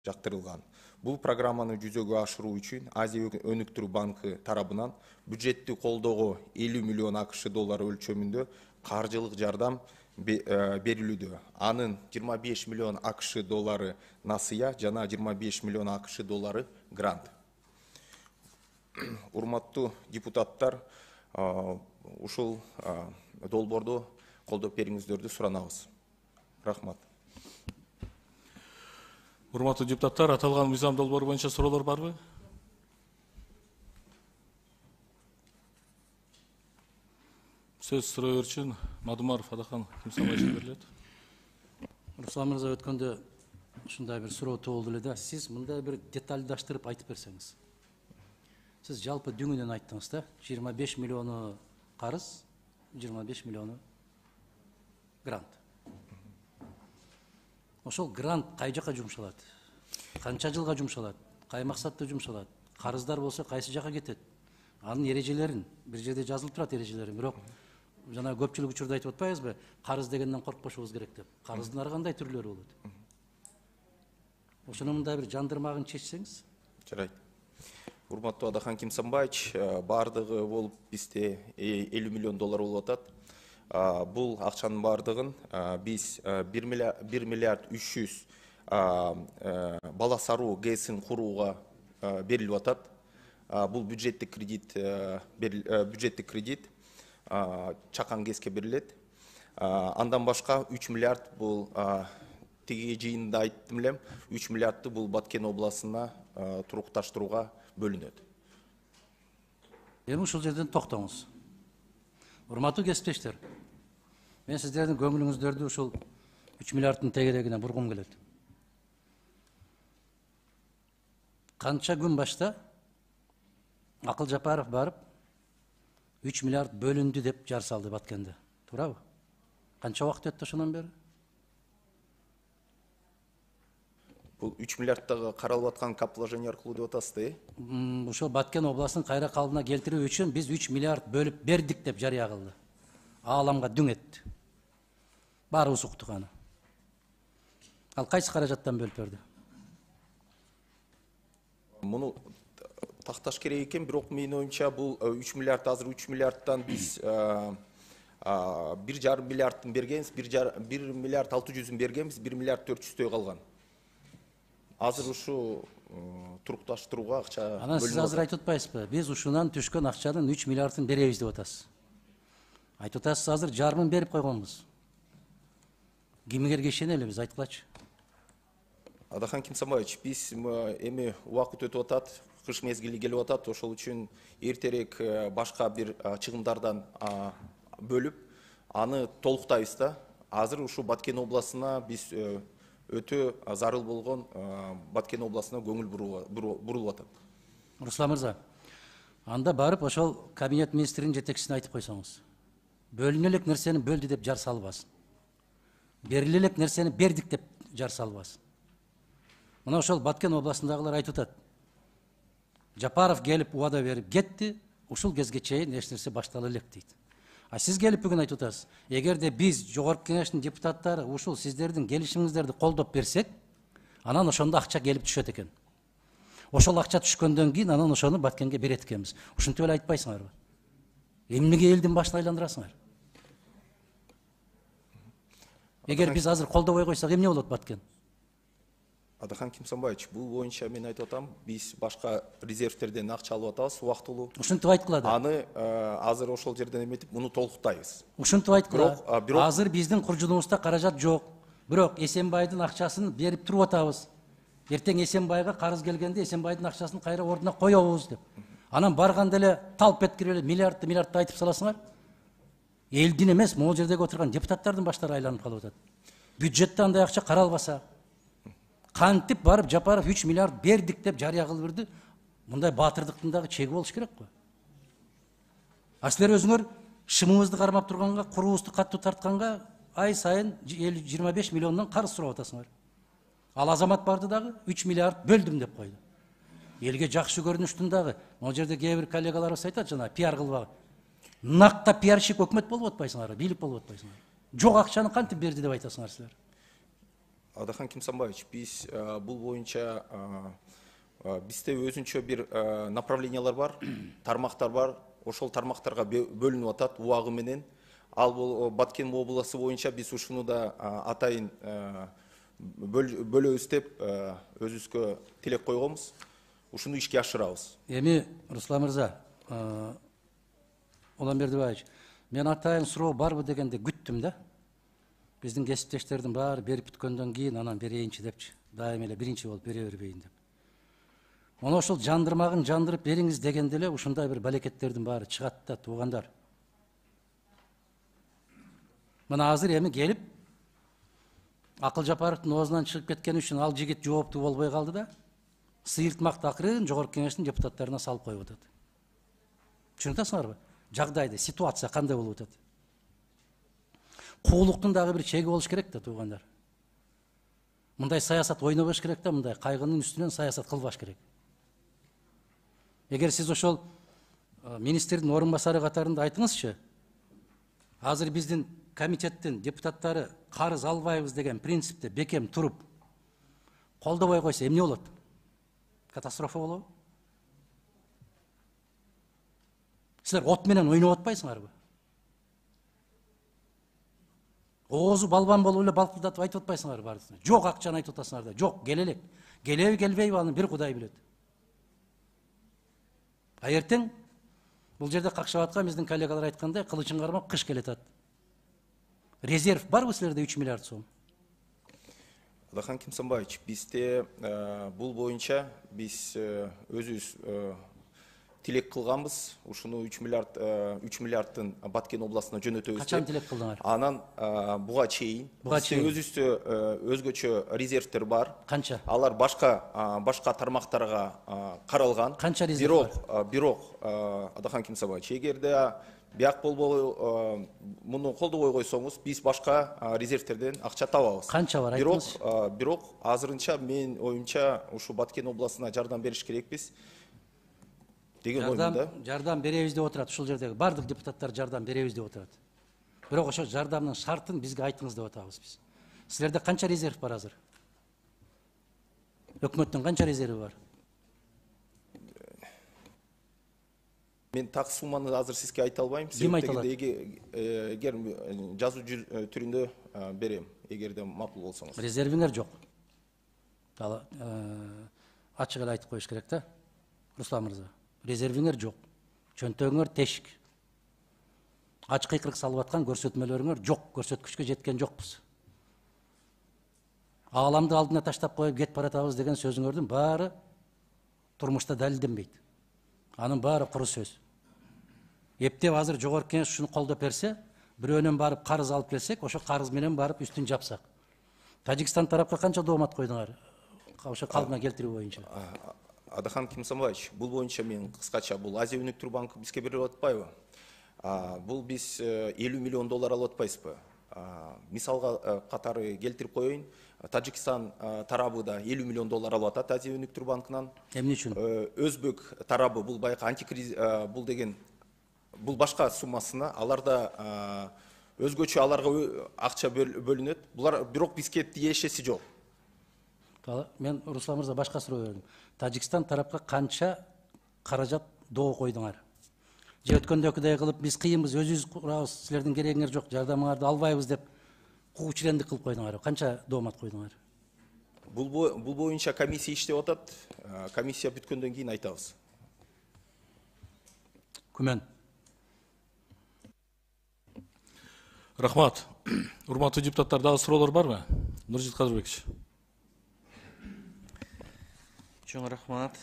жактырылган. Бул программаны жүзөгө ашыруу үчүн Азия өнүктүрүү банкы тарабынан бюджеттик колдоого 50 миллион АКШ доллары өлчөмүндө каржылык жардам берилүүдө. Анын 25 миллион АКШ доллары насыя жана 25 миллион АКШ доллары грант. Урматтуу депутаттар, ушул долбоорду колдоп бериңиздерди суранабыз. Рахмат. Урматтуу депутаттар, аталган мыйзам долбоору боюнча суроолор барбы? Сөз суроо үчүн Мадумаров Адахан Кимсанбаевичке берилет. Руслан мырза, өткөндө ушундай бир суроо тууралуу эле да. Сиз мындай бир детальдаштырып айтып берсеңиз. Сиз жалпы дүңүнөн айттыңыз да, 25 миллиону карыз, 25 миллиону грант. Ошол грант кай жака жумшалат? Канча жылга жумшалат? Кай максатта жумшалат? Карыздар болсо кайсы жака кетет? Анын эрежелерин бир жерде жазылып турат эрежелери, бирок жана көпчүлүк учурда айтып атпайбызбы? Карыз дегенден коркпошубуз керек деп. Карыздын ар кандай түрлөрү болот? Ошону мындай бир жандырмагын чечсеңиз. Жарайт. Урматтуу Адахан Кимсанбаевич, бардыгы болуп бизде 50 миллион доллар болуп атат. Бул акчанын бардыгын биз 1 миллиард 300 бала саруу ГЭСин курууга берилип атат. Бул бюджеттик кредит Чакан ГЭСке берилет. Андан башка 3 миллиард бул тиги жыйында айттым элем, 3 миллиардты бул Баткен областына турукташтырууга бөлүнөт. Эми ушул жерден токтоңуз. Урматтуу кесиптештер, мен сиздердин көңүлүңүздөрдү ушул 3 миллиарддын тегерегине бургум келет. Канча күн башта Акыл Жапаров барып 3 миллиард бөлүндү деп жар салды Баткенде. Туурабы? Канча убакыт өттү ошондон бери? Бул 3 миллиардтагы каралып аткан кап вложение аркылуу деп атасыз да? Ошол Баткен областын кайра калыбына келтирүү үчүн биз 3 миллиард бөлүп бердик деп жарыя кылды. Ааламга дүң этти. Баарыбыз уктук аны. Ал кайсы каражаттан бөлүп берди? Муну такташ керек экен, бирок менин оюмча бул 3 миллиард азыр 3 миллиардтан биз 1,5 миллиардтын бергенбиз, 1 миллиард 600 бергенбиз, 1 миллиард 400 калган. Азыр ушу турукташтырууга акча. Анан сиз азыр айтып атпайсызбы? Биз ушунан түшкөн акчанын 3 миллиардын беребиз деп атасыз. Айтып атасыз, азыр жарымын берип койгонбуз. Кимге ишенели биз, айткылачы. Адахан Кимсанбаевич, биз эми убакыт өтүп атат, кыш мезгили келип атат, ошол үчүн эртерээк башка бир чыгымдардан бөлүп, аны толуктайбыз да. Азыр ушу Баткен областына биз өтө зарыл болгон Баткен областына көңүл бурулуп атат. Руслан мырза, анда барып ошол кабинет министринин жетекчисине айтып койсоңуз. Бөлүнө элек нерсени бөлдү деп жар салбасын. Бериле элек нерсени бердик деп жар салбасын. Мына ошол Баткен областындагылар айтып атат. Жапаров келип убада берип кетти, ушул кезге чейин эч нерсе баштала элек дейт. А сиз келип бүгүн айтып атасыз. Эгерде биз жогорку кеңештин депутаттары ушул сиздердин келишимиңиздерди колдоп берсек, анан ошондо акча келип түшөт экен. Ошол акча түшкөндөн кийин анан ошону Баткенге берет экенбиз. Ушинтип эле айтпайсыңарбы? Эмнеге элдин башын айландырасыңар? Эгер биз азыр колдобой койсок эмне болот Баткен? Адахан Кимсанбаевич, бул боюнча мен айтып атам, биз башка резервтерден акча алып атабыз убактылуу. Ушинтип айткыла да. Аны азыр ошол жерден эметип, муну толуктайбыз. Ушинтип айткыла. Азыр биздин куржунубузда каражат жок. Бирок Эсенбайдын акчасын берип туруп атабыз. Эртең Эсенбайга карыз келгенде Эсенбайдын акчасын кайра ордуна коебуз деп. Анан барганда эле талп эткирип эле миллиардты айтып саласыңар. Элдин эмес, могул жердеги отурган депутаттардын баштары айланып калып атат. Бюджетте андай акча каралбаса, кантип барып Жапаров 3 миллиард бердик деп жарыя кылып берди. Мындай баатырдыктын дагы чеги болуш керек го. А силер өзүңөр шымыбызды кармап турганга, курубузду каттуу тартканга ай сайын 25 миллиондон карыз сурап атасыңар. Ал азамат барды дагы 3 миллиард бөлдүм деп койду. Элге жакшы көрүнүштүн дагы, могу жерде кээ бир коллегаларыбыз айтат жана пиар кылбагы. Накта пиарщик өкмөт болуп атпайсыңар, бийлик болуп атпайсыңар. Жок акчаны кантип берди деп айтасыңар силер. Адахан Кимсанбаевич, биз бул боюнча бизде өзүнчө бир направлениялар бар, тармактар бар. Ошол тармактарга бөлүнүп атат убагы менен. Ал бул Баткен областы боюнча биз ушуну да атайын бөлөбүз деп өзүбүзгө тилек койгонбуз. Ушуну ишке ашырабыз. Эми Руслан мырза, Уланбердибаевич, мен атайын суроо барбы дегенде күттүм да. Биздин кесиптештердин баары берип бүткөндөн кийин анан берейинчи депчи. Дайым эле биринчи болуп бере бербейин деп. Оны ошол жандырмагын жандырып бериңиз дегенде эле ушундай бир балекеттердин баары чыгат да, туугандар. Мына азыр эми келип Акыл Жапаровдун оозунан чыгып кеткени үчүн ал жигит жооптуу болбой калды да. Сыйыртмакты акырын Жогорку Кеңештин депутаттарына салып коюп атат. Түшүнүп атасыңарбы? Жагдайды, ситуация кандай болуп атат? Куулуктун дагы бир чеги болуш керек да, туугандар. Мындай саясат ойнобош керек да, мындай кайгынын үстүнөн саясат кылбаш керек. Эгер сиз ошол министрдин орун басары катарында айтыңызчы, азыр биздин комитеттин депутаттары карыз албайбыз деген принципте бекем туруп, колдобой койсо эмне болот? Катастрофа болобу? Силер от менен ойноп атпайсыңарбы? Оозу балбан болуп эле балкылдатып айтып атпайсыңарбы бардысына? Жок акчаны айтып атасыңар да. Жок, келе элек. Келеби, келбейби аны бир Кудай билет. А эртең бул жерде какшап аткан биздин коллегалар айткандай кылычын кармап кыш келатат. Резерв барбы силерде 3 миллиард сом? Адахан Кимсанбаевич, бизде бул боюнча биз өзүбүз тилек кылганбыз. Ушуну 3 миллиардтын Баткен областына жөнөтөбүз. Качан тилек кылдыңар? Анан буга чейин өзүбүздө өзгөчө резервтер бар. Канча? Алар башка тармактарга каралган. Канча резерв бар? Бирок Адахан Кимсанбаевич, эгерде бияк болбой муну колдобой койсоңуз, биз башка резервтерден акча табабыз. Канча бар айтыңыз? Бирок азырынча мен оюмча ушу Баткен областына жардам бериш керекпиз деген оюмда. Жардам беребиз деп отурат, ушул жердеги бардык депутаттар жардам беребиз деп отурат. Бирок ошо жардамдын шартын бизге айтыңыз деп атабыз биз. Силерде канча резерв бар азыр? Өкмөттүн канча резерви бар? Мен так сумманы азыр сизге айта албайм. Ким айта алат? Эгер жазуу түрүндө берем, эгерде макул болсоңуз. Резервиңер жок. Ачык эле айтып коюш керек да. Руслан мырза, резервиңер жок. Чөнтөгүңөр тешик. Ач кыйкырык салып аткан көрсөтмөлөрүңөр жок, көрсөткүчкө жеткен жокпуз. Ааламды алдына таштап коюп кетип баратабыз деген сөзүңөрдүн баары турмушта далилденбейт. Анын баары куру сөз. Эптеп азыр Жогорку Кеңеш ушуну колдоп берсе, бирөөнөн барып карыз алып келсек, ошо карыз менен барып үстүн жапсак. Тажикстан тарапка канча доомат койдуңар? Ошо калыбына келтирүү боюнча. Адахан Кимсанбаевич, бул боюнча мен кыскача бул Азия өнүктүрүү банкы бизге берип атпайбы? Бул биз 50 миллион доллар алып атпайбызбы? Мисалга катары келтирип коеюн. Тажикстан тарабы да 50 миллион доллар алып атат Азия өнүктүрүү банкынан. Эмне үчүн? Өзбек тарабы бул байкы антикриз бул деген бул башка суммасына, аларда өзгөчө аларга акча бөлүнөт. Булар бирок бизге тиешеси жок. Мен Руслан мырза башка суроо бердим. Тажикстан тарапка канча каражат доо койдуңар? Же өткөндөгүдөй кылып биз кыйынбыз, өзүбүз курабыз, силердин керегиңер жок, жардамыңарды албайбыз деп куучилендик кылып койдуңар? Канча доомат койдуңар? Бул боюнча комиссия иштеп атат. Комиссия бүткөндөн кийин айтабыз. Күмөн. Рахмат. Урматтуу депутаттар, дагы суроолор барбы? Нуржит Кадырбекович. Чоң рахмат.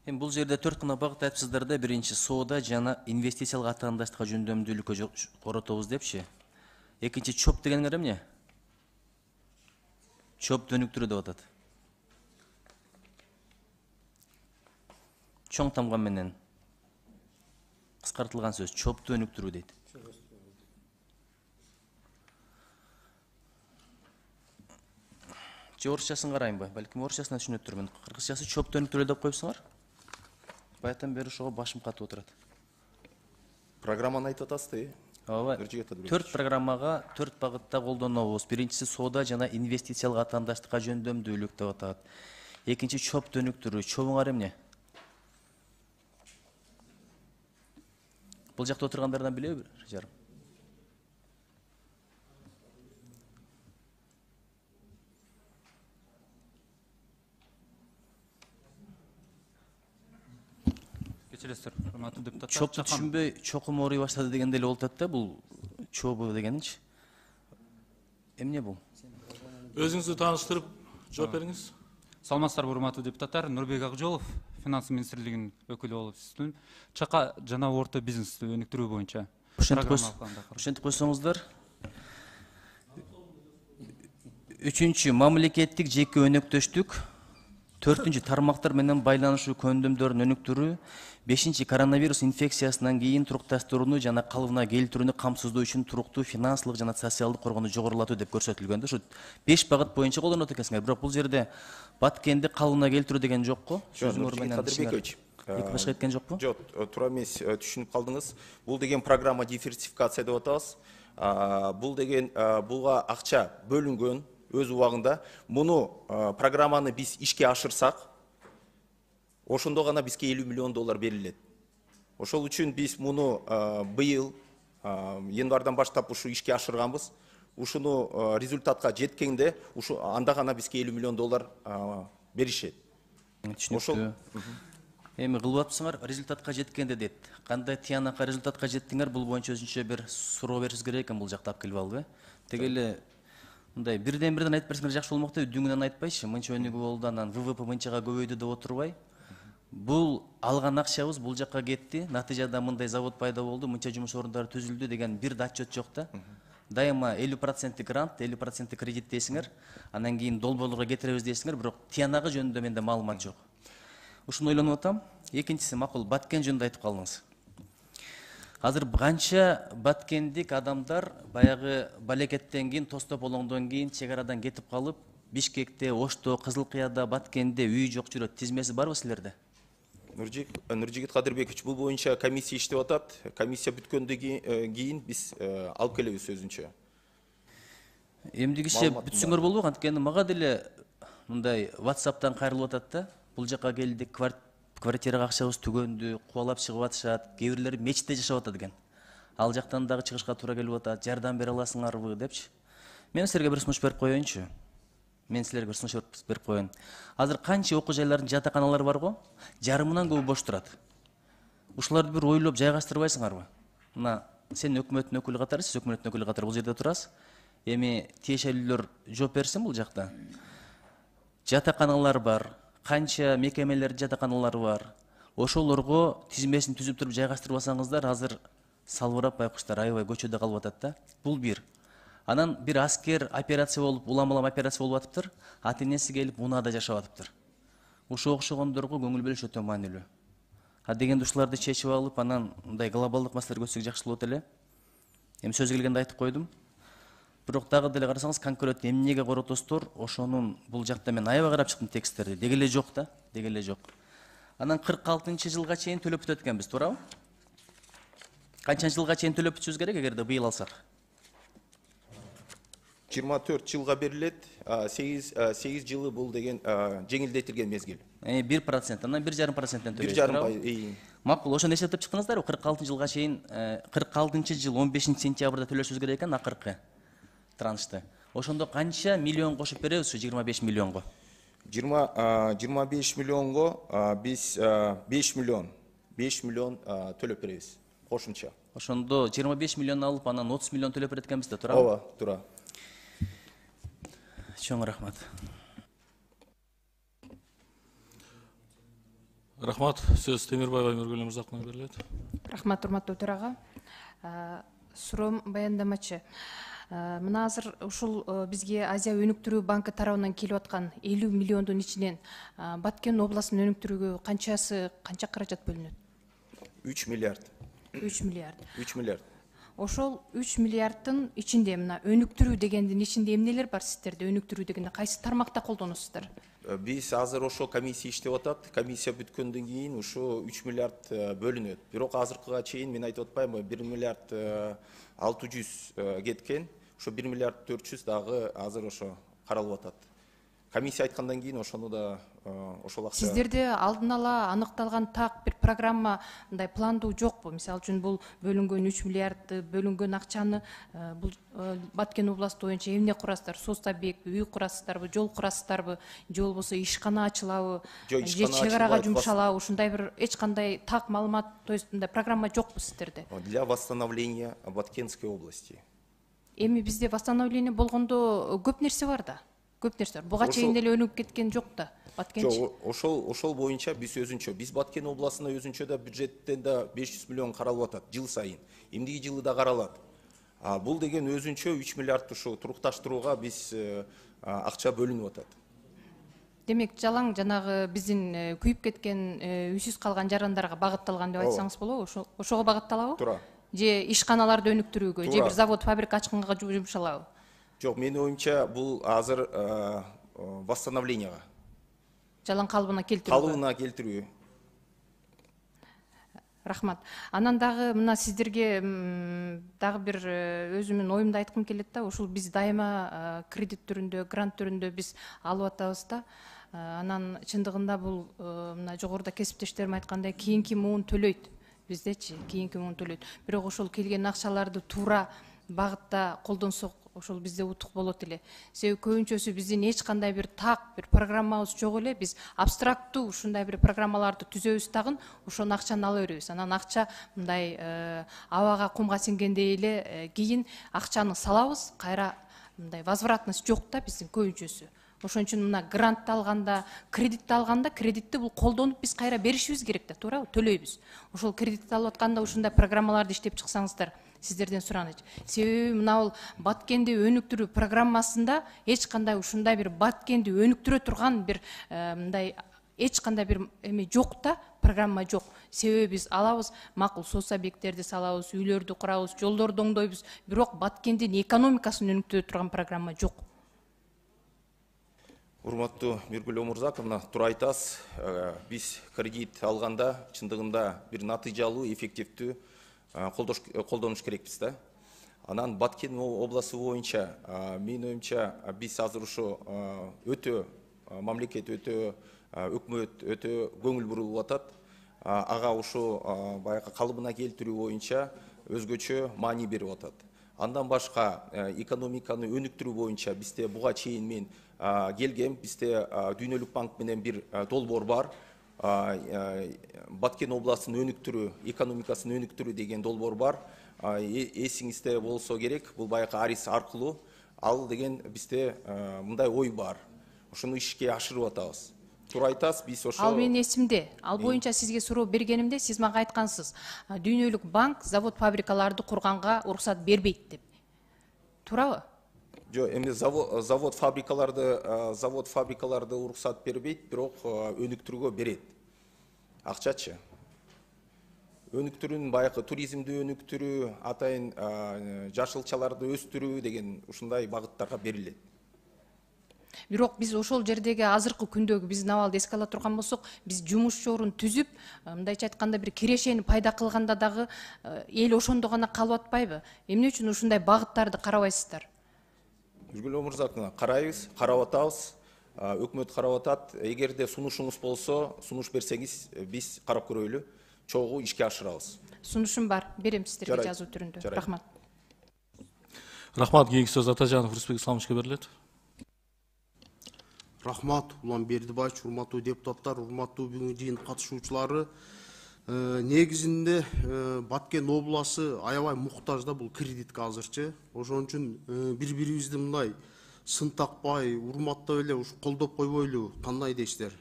Бул жерде 4 гана багыт айтыпсыздар да, биринчи соода жана инвестициялык атаандаштыкка жөндөмдүүлүккө коротобуз депчи. Экинчи чоп дегениңер эмне? Чоп өнүктүрүү деп атат. Чоң тамган менен кыскартылган сөз чопту өнүктүрүү дейт. Же орусчасын карайынбы? Балким орусчасына түшүнөт турмун. Кыргызчасы чопту өнүктүрүү деп коюпсуңар? Баятан бери ошого башым катып отурат. Программаны айтып атасызды. ооба Нуржигит Кадырбекович. 4 программага 4 багытта колдонобуз. Биринчиси соода жана инвестициялык атаандаштыкка жөндөмдүүлүк деп атат. Экинчи чоп дөнүктүрүү. Чобуңар эмне? Бул жакта отургандардан билеби бир жарым? Кечиресиздер, урматтуу депутаттар. Чопты түшүнбөй чокум ооруй баштады дегенде эле болуп атат да, бул чобу дегеничи. Эмне бул? Өзүңүздү тааныштырып жооп бериңиз. Саламатсыздар, урматтуу депутаттар. Нурбек Акжолов, финанс министрлигинин өкүлү болуп иштейм. Чака жана орто бизнести өнүктүрүү боюнча Ошентип койсоңуздар. Үчүнчү мамлекеттик жеке өнөктөштүк. 4-нчү тармактар менен байланышуу көндүмдөрүн өнүктүрүү. 5-нчи коронавирус инфекциясынан кийин турукташтырууну жана калыбына келтирүүнү камсыздоо үчүн туруктуу финансылык жана социалдык коргоону жогорулатуу деп көрсөтүлгөн да. Ушу 5 багыт боюнча колдонот экенсиңер. Бирок бул жерде Баткенди калыбына келтирүү деген жокко. Нуржигит Кадырбекович. Эки башка кеткен жокпу? Жок, туура эмес, түшүнүп калдыңыз. Бул деген программа диверсификация деп атабыз. Бул деген буга акча бөлүнгөн өз убагында. Муну программаны биз ишке ашырсак, ошондо гана бизге 50 миллион доллар берилет. Ошол үчүн биз муну быйыл январдан баштап ушу ишке ашырганбыз. Ушуну результатка жеткенде, ушу анда гана бизге 50 миллион доллар беришет. Түшүнүктүү. Эми кылып атпсыңар, результатка жеткенде дейт. Кандай тыянакка результатка жеттиңер, бул боюнча өзүнчө бир суроо беришиңиз керек экен, бул жакта алып келип алып, Теги эле мындай бирден айтып берсеңер жакшы болмок да, үдүңүнөн айтпайчы, мынча өнүгүү болду, анан ВВП мынчага көбөйдү деп отурбай. Бул алган акчабыз бул жакка кетти, натыйжада мындай завод пайда болду, мынча жумуш орундары түзүлдү деген бир да отчет жок да. Дайыма 50% грант, 50% кредит дейсиңер, анан кийин долбоорлорго кетиребиз дейсиңер, бирок тыянагы жөнүндө менде маалымат жок. Ушуну ойлонуп атам. Экинчиси, макул, Баткен жөнүндө айтып калдыңыз. Азыр канча баткендик адамдар баягы Балекеттен кийин, Тостополоңдон кийин чек арадан кетип калып, Бишкекте, Ошто, Кызылкыяда, Баткенде үй жок жүрөт. Тизмеси барбы силерде? Нуржигит Кадырбекович, бул боюнча комиссия иштеп атат. Комиссия бүткөндөн кийин биз алып келебиз өзүнчө. Эмдигише бүтсүңөр болбойт, анткени мага деле мындай WhatsApp'тан кайрылып атат да. Бул жака келдик, квартирага акчабыз түгөндү, кубалап чыгып атышат, кээ бирлери мечитте жашап атат экен. Ал жактан дагы чыгышка туура келип атат, жардам бере аласыңарбы депчи. Мен силерге бир сунуш берип коеюнчу. Азыр канча окуу жайлардын жатаканалары бар го? Жарымынан көбү бош турат. Ушуларды бир ойлоп жайгаштырбайсыңарбы? Мына сен өкмөттүн өкүлү катары, сиз өкмөттүн өкүлү катары бул жерде турасыз. Эми тиешелүүлөр жооп берсин бул жакта. Жатаканалар бар, канча мекемелер жатаканалары бар. Ошолорго тизмесин түзүп туруп жайгаштырбасаңыздар, азыр салбырап байкуштар аябай көчөдө калып атат да. Бул бир. Анан бир аскер операция болуп, улам операция болуп атыптыр. Ата-энеси келип унаада жашап атыптыр. Ушуга окшогондорго көңүл бөлүш өтө маанилүү. Дегенде ушуларды чечип алып, анан мындай глобалдык маселелер көтөрсөк жакшы болот эле. Эми сөзү келгенде айтып койдум. Бирок дагы деле карасаңыз, конкрет эмнеге коротосуздар, ошонун бул жакта мен аябай карап чыктым тексттерди. Деги эле жок да, деги эле жок. Анан 46-жылга чейин төлөп бүтөт экенбиз, туурабы? Канча жылга чейин төлөп бүтүшүбүз керек эгерде быйыл алсак? 24 жылга берилет, 8 жылы бул деген жеңилдетилген мезгил. 1%, анан 1,5%-тен төлөйбүз. 1,5%. Макул, ошону эсептеп чыктыңыздарбы? 46 жылга чейин, 46-жыл 15-сентябрда төлөшүбүз керек экен акыркы траншты. Ошондо канча миллион кошуп беребиз ушу 25 миллионго? 25 миллионго биз 5 миллион төлөп беребиз кошумча. Ошондо 25 миллион алып, анан 30 миллион төлөп берет экенбиз да, туурабы? Ооба, туура. Чоң рахмат. Рахмат. Сөз Темирбаева Нургүл Мырзакуловна берилет. Рахмат, урматтуу төрага. Суроом баяндамачы. Мына азыр ушул бизге Азия өнүктүрүү банкы тарабынан келип аткан 50 миллиондун ичинен Баткен областын өнүктүрүүгө канча каражат бөлүнөт? 3 миллиард. 3 миллиард. 3 миллиард. Ошол 3 миллиардтын ичинде мына өнүктүрүү дегендин ичинде эмнелер бар сиздерде? Өнүктүрүү дегенде кайсы тармакта колдоносуздар? Биз азыр ошо комиссия иштеп атат. Комиссия бүткөндөн кийин ошо 3 миллиард бөлүнөт. Бирок азыркыга чейин мен айтып атпаймынбы, 1 миллиард 600 кеткен. Ошо 1 миллиард 400 дагы азыр ошо каралып атат. Комиссия айткандан кийин ошону да ошол акча. Сиздерде алдын ала аныкталган так бир программа мындай пландуу жокпу? Мисалы үчүн бул бөлүнгөн 3 миллиард бөлүнгөн акчаны бул Баткен областы боюнча эмне курасыздар? Сос объект, үй курасыздарбы, жол курасыздарбы, же болбосо ишкана ачылабы, же чек арага жумшалабы? Ушундай бир эч кандай так маалымат, то есть мындай программа жокпу сиздерде? Для восстановления Баткенской области. Эми бизде восстановление болгондо көп нерсе бар да. Көп нерсе бар. Буга чейин эле өнүгүп кеткен жок да. Баткенчи. Ошол боюнча биз өзүнчө, биз Баткен областына өзүнчө да бюджеттен да 500 миллион каралып атат жыл сайын. Эмдиги жылы да каралат. Бул деген өзүнчө 3 миллиард ушу турукташтырууга биз акча бөлүнүп атат. Демек, жалаң жанагы биздин күйүп кеткен, үйсүз калган жарандарга багытталган деп айтсаңыз болобу? Ошого багытталабы? Туура. Же ишканаларды өнүктүрүүгө, же бир завод, фабрика ачканга жумшалабы? Жок, менин оюмча бул азыр восстановленияга. Жалаң калыбына келтирүү. Калыбына келтирүү. Рахмат. Анан дагы мына сиздерге дагы бир өзүмдүн оюмду айткым келет да. Ушул биз дайыма кредит түрүндө, грант түрүндө биз алып атабыз да. Анан чындыгында бул мына жогоруда кесиптештерим айткандай кийинки муун төлөйт. Биздечи кийинки муун төлөйт. Бирок ошол келген акчаларды туура багытта колдонсок, ошол бизде утук болот эле. Себеби көбүнчөсү биздин эч кандай бир так бир программабыз жок эле. Биз абстракттуу ушундай бир программаларды түзөбүз дагы, ошонун акчаны ала беребиз. Анан акча мындай абага кумга сиңгендей эле кийин акчаны салабыз, кайра мындай возвратность жок да биздин көбүнчөсү. Ошон үчүн мына грантты алганда, кредитти бул колдонуп биз кайра беришибиз керек да, туурабы? Төлөйбүз. Ошол кредитти алып атканда ушундай программаларды иштеп чыксаңыздар, сиздерден суранычы. Себеби мына бул Баткенди өнүктүрүү программасында эч кандай ушундай бир Баткенди өнүктүрө турган бир мындай эч кандай бир эме жок да, программа жок. Себеби биз алабыз, макул сос объекттерди салабыз, үйлөрдү курабыз, жолдорду оңдойбуз, бирок Баткендин экономикасын өнүктүрө турган программа жок. Урматтуу Миргүл Омурзаковна, туура айтасыз. Биз кредит алганда чындыгында бир натыйжалуу, эффективдүү колдонуш керекпиз да. Анан Баткен областы боюнча менин оюмча биз азыр ушу өтө мамлекет, өтө өкмөт өтө көңүл бурулуп атат. Ага ушу баягы калыбына келтирүү боюнча өзгөчө маани берип атат. Андан башка экономиканы өнүктүрүү боюнча бизде буга чейин мен келгем, бизде Дүйнөлүк банк менен бир долбоор бар. Баткен областын өнүктүрүү, экономикасын өнүктүрүү деген долбоор бар. Эсиңизде болсо керек, бул баягы арис аркылуу ал деген бизде мындай ой бар. Ошону ишке ашырып атабыз. Туура айтасыз, биз ошо. Ал менин эсимде. Ал боюнча сизге суроо бергенимде сиз мага айткансыз. Дүйнөлүк банк завод фабрикаларды курганга уруксат бербейт деп. Туурабы? Жок, эми завод фабрикаларды уруксат бербейт, бирок өнүктүрүүгө берет. Акчачы. Өнүктүрүүнүн баягы туризмди өнүктүрүү, атайын жашылчаларды өстүрүү деген ушундай багыттарга берилет. Бирок биз ошол жердеги азыркы күндөгү биздин абалды эске ала турган болсок, биз жумуш жорун түзүп, мындайча айтканда бир кирешени пайда кылганда дагы эл ошондо гана калып атпайбы? Эмне үчүн ушундай багыттарды карабайсыздар? Миргүл Омурзаковна, карайбыз, карап атабыз. Өкмөт карап атат. Эгерде сунушуңуз болсо, сунуш берсеңиз, биз карап көрөлү, чогуу ишке ашырабыз. Сунушум бар, берем сиздерге жазуу түрүндө. Рахмат. Рахмат, кийинки сөз Атажанов Рысбек Исламовичке берилет. Рахмат, Улан Бердибаевич, урматтуу депутаттар, урматтуу бүгүнкү жыйын катышуучулары. Негизинде Баткен обласы аябай муктаж да бул кредитке азырчы. Ошон үчүн бири-бирибизди мындай сын такпай, урматтап эле ушу колдоп койбойлу, кандай дейсиздер?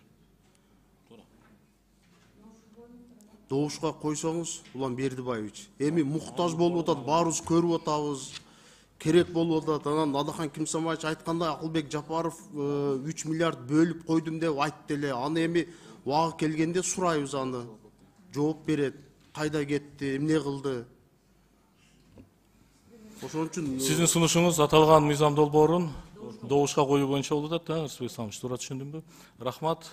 Добушка койсоңуз, Улан Бердибаевич. Эми муктаж болуп атат, баарыбыз көрүп атабыз. Керек болуп атат. Анан Адахан Кимсамаевич айткандай, Акылбек Жапаров 3 миллиард бөлүп койдум деп айтты эле. Аны эми убагы келгенде сурайбыз аны. Жооп берет. Кайда кетти, эмне кылды? Ошон үчүн Сиздин сунушуңуз аталган мыйзам долбоорун добушка коюу боюнча болуп атат да, Рысбек Исламович, туура түшүндүмбү? Рахмат.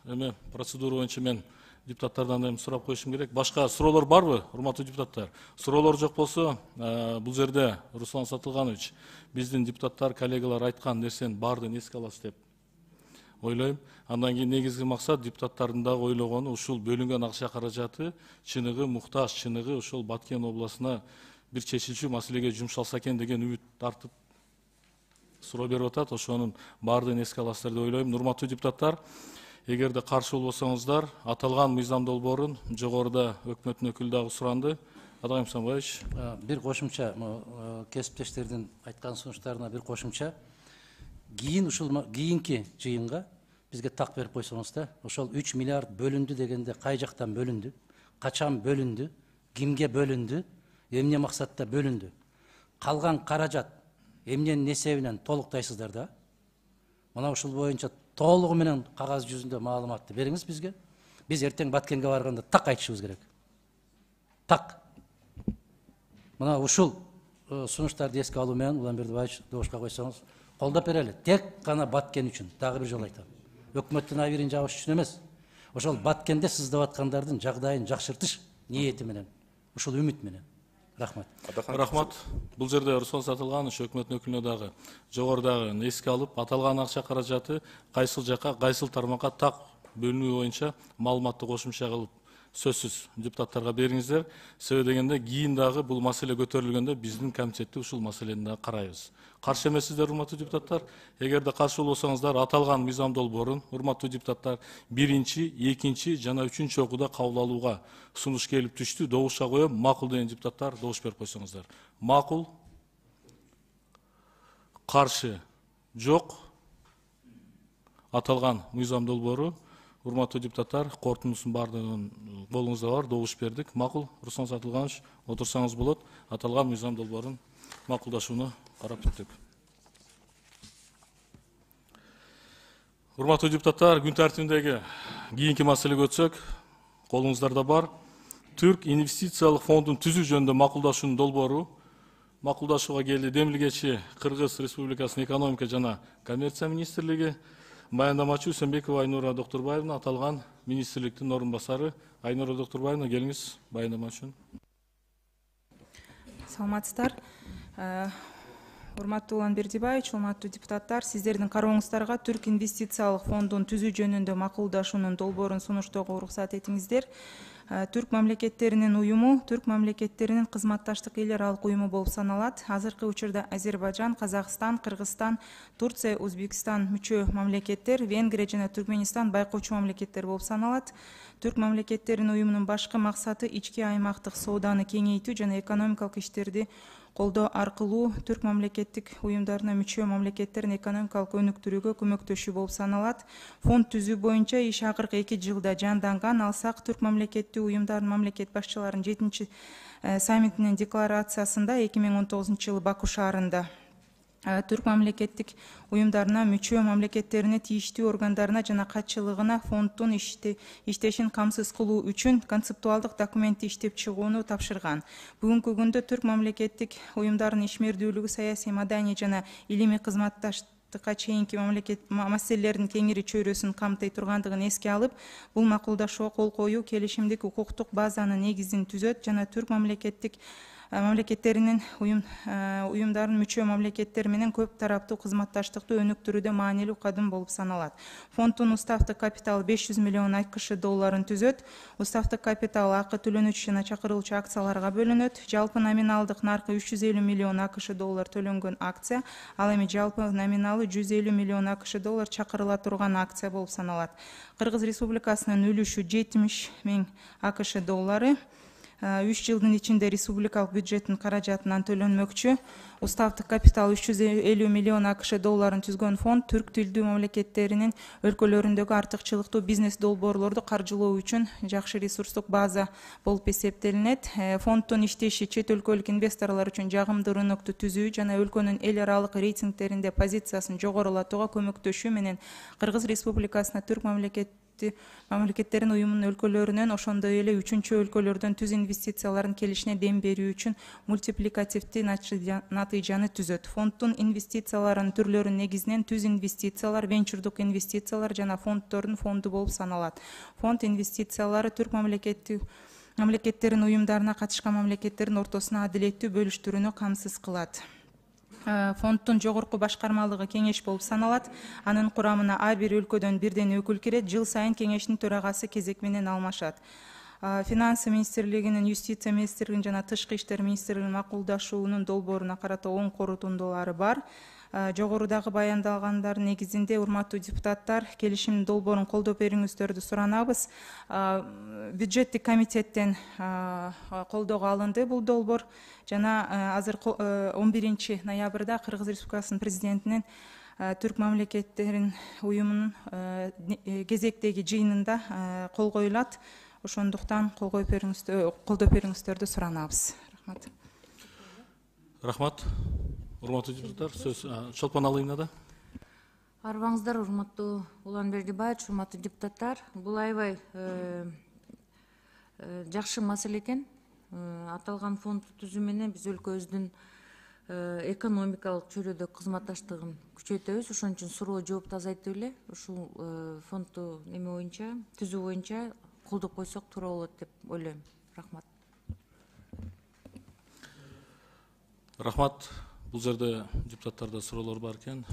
Эми процедура боюнча мен депутаттардан эми сурап коюшум керек. Башка суроолор барбы, урматтуу депутаттар? Суроолор жок болсо, бул жерде Руслан Сатылганович, биздин депутаттар, коллегалар айткан нерсенин баардыгын эске аласыз деп ойлойм. Андан кийин негизги максат депутаттардын дагы ойлогону ушул бөлүнгөн акча каражаты чыныгы муктаж, чыныгы ушул Баткен областына бир чечилчү маселеге жумшалса экен деген үмүт тартып суроо берип атат. Ошонун баардыгын эске аласыздар деп ойлойм. Урматтуу депутаттар, эгерде каршы болбосоңуздар, аталган мыйзам долбоорун жогоруда өкмөттүн өкүлү дагы суранды. Адагым Исламбаевич. Бир кошумча, кесиптештердин айткан сунуштарына бир кошумча. Кийин ушул кийинки жыйынга бизге так берип койсоңуз да, ошол 3 миллиард бөлүндү дегенде кай жактан бөлүндү, качан бөлүндү, кимге бөлүндү, эмне максатта бөлүндү, калган каражат эмненин эсебинен толуктайсыздар да. Мына ушул боюнча толугу менен кагаз жүзүндө маалыматты бериңиз бизге. Биз эртең Баткенге барганда так айтышыбыз керек. Так. Мына ушул сунуштарды эске алуу менен Улан Бердибаевич добушка койсоңуз колдоп берели. Тек гана Баткен үчүн. Дагы бир жолу айтам. Өкмөттүн абийирин жабыш үчүн эмес. Ошол Баткенде сыздап аткандардын жагдайын жакшыртыш ниети менен, ушул үмүт менен. Рахмат. Рахмат. Бул жерде Руслан Сатылганович өкмөттүн өкүлүнө дагы жогорудагы эске алып, аталган акча каражаты кайсыл жакка, кайсыл тармакка так бөлүнүү боюнча маалыматты кошумча кылып сөзсүз депутаттарга бериңиздер. Себеби дегенде кийин дагы бул маселе көтөрүлгөндө биздин комитетте ушул маселени дагы карайбыз. Каршы эмессиздер, урматтуу депутаттар? Эгерде каршы болбосоңуздар, аталган мыйзам долбоорун, урматтуу депутаттар, 1-чи, 2-чи жана 3-чү окууда кабыл алууга сунуш келип түштү. Добушка коем. Макул деген депутаттар добуш берип койсоңуздар. Макул? Каршы? Жок. Аталган мыйзам долбоору, урматтуу депутаттар, корутундусун баардыгын колуңузда бар, добуш бердик. Макул, Руслан Сатылганович, отурсаңыз болот. Аталган мыйзам долбоорун макулдашууну карап бүттүк. Урматтуу депутаттар, күн тартибиндеги кийинки маселеге өтсөк, колуңуздарда бар. Түрк инвестициялык фондун түзүү жөнүндө макулдашуунун долбоору макулдашууга келди. Демилгечи Кыргыз Республикасынын экономика жана коммерция министрлиги, баяндамачы Үсөнбекова Айнура Доктурбаевна, аталган министрликтин орун басары. Айнура Доктурбаевна, келиңиз баяндама үчүн. Саламатсыздар. Урматтуу Улан Бердибаевич, урматтуу депутаттар, сиздердин карооңуздарга Түрк инвестициялык фондун түзүү жөнүндө макулдашуунун долбоорун сунуштоого уруксат этиңиздер. Түрк мамлекеттеринин уюму Түрк мамлекеттеринин кызматташтык эл аралык уюму болуп саналат. Азыркы учурда Азербайжан, Казакстан, Кыргызстан, Турция, Өзбекстан мүчө мамлекеттер, Венгрия жана Түркменистан байкоочу мамлекеттер болуп саналат. Түрк мамлекеттеринин уюмунун башкы максаты ички аймактык сооданы кеңейтүү жана экономикалык иштерди колдоо аркылуу түрк мамлекеттик уюмдарына мүчө мамлекеттерин экономикалык өнүктүрүүгө көмөктөшүү болуп саналат. Фонд түзүү боюнча иш акыркы 2 жылда жанданган. Алсак, түрк мамлекеттик уюмдардын мамлекет башчыларынын 7-чи саммитинин декларациясында 2019 жылы Баку шаарында түрк мамлекеттик уюмдарына мүчө мамлекеттерине тийиштүү органдарына жана катчылыгына фонддун иштешин камсыз кылуу үчүн концептуалдык документти иштеп чыгууну тапшырган. Бүгүнкү күндө түрк мамлекеттик уюмдардын ишмердүүлүгү, саясий, маданий жана илимий кызматташтыкка чейинки маселелердин кеңири чөйрөсүн камтый тургандыгын эске алып, бул макулдашууга кол коюу келишимдик укуктук базанын негизин түзөт жана түрк мамлекеттеринин уюмдардын мүчө мамлекеттер менен көп тараптуу кызматташтыкты өнүктүрүүдө маанилүү кадам болуп саналат. Фонддун уставдык капиталы 500 миллион АКШ долларын түзөт. Уставдык капитал акы төлөнүүчү жана чакырылуучу акцияларга бөлүнөт. Жалпы номиналдык наркы 350 миллион АКШ доллар төлөнгөн акция, ал эми жалпы номиналы 150 миллион АКШ доллар чакырыла турган акция болуп саналат. Кыргыз Республикасынын үлүшү 70 000 АКШ доллары. 3 жылдын ичинде республикалык бюджеттин каражатынан төлөнмөкчү. Уставдык капитал 350 миллион АКШ долларын түзгөн фонд түрк тилдүү мамлекеттеринин өлкөлөрүндөгү артыкчылыктуу бизнес долбоорлорду каржылоо үчүн жакшы ресурстук база болуп эсептелинет. Фонддун иштеши чет өлкөлүк инвесторлор үчүн жагымдуу рынокту түзүү жана өлкөнүн эл аралык рейтингтеринде позициясын жогорулатууга көмөктөшүү менен Кыргыз Республикасына түрк мамлекеттерин уюмунун өлкөлөрүнөн ошондой эле үчүнчү өлкөлөрдөн түз инвестициялардын келишине дем берүү үчүн мультипликативдүү натыйжаны түзөт. Фонддун инвестицияларынын түрлөрүнүн негизинен түз инвестициялар, венчурдук инвестициялар жана фонддордун фонду болуп саналат. Фонд инвестициялары түрк мамлекеттерин уюмдарына катышкан мамлекеттердин ортосуна адилеттүү бөлүштүрүүнү камсыз кылат. Фонддун жогорку башкармалыгы кеңеш болуп саналат. Анын курамына ар бир өлкөдөн бирден өкүл кирет. Жыл сайын кеңештин төрагасы кезек менен алмашат. Финансы министрлигинин, юстиция министрлигинин жана тышкы иштер министрлигинин макулдашуунун долбооруна карата оң корутундулары бар. Жогорудагы баяндалгандардын негизинде, урматтуу депутаттар, келишимдин долбоорун колдоо берүүңүздөрдү суранабыз. Бюджеттик комитеттен колдоого алынды бул долбоор жана азыр 11 ноябрда Кыргыз Республикасынын президентинин түрк мамлекеттерин уюмунун кезектеги жыйынында кол коюлат. Ошондуктан колдоо берүүңүздөрдү суранабыз. Рахмат. Рахмат. Урматтуу депутаттар, сөз Чолпон Алыйнада. Арбаңыздар, урматтуу Улан Бердибаевич, урматтуу депутаттар. Бул аябай жакшы маселе экен. Аталган фонд түзүү менен биз өлкөбүздүн экономикалык чөйрөдө кызматташтыгын күчөтөбүз. Ошон үчүн суроо жоопту азайтып эле ушул фондду түзүү боюнча колдоп койсок туура болот деп ойлойм. Рахмат. Рахмат. Бул жерде депутаттарда суроолор бар экен.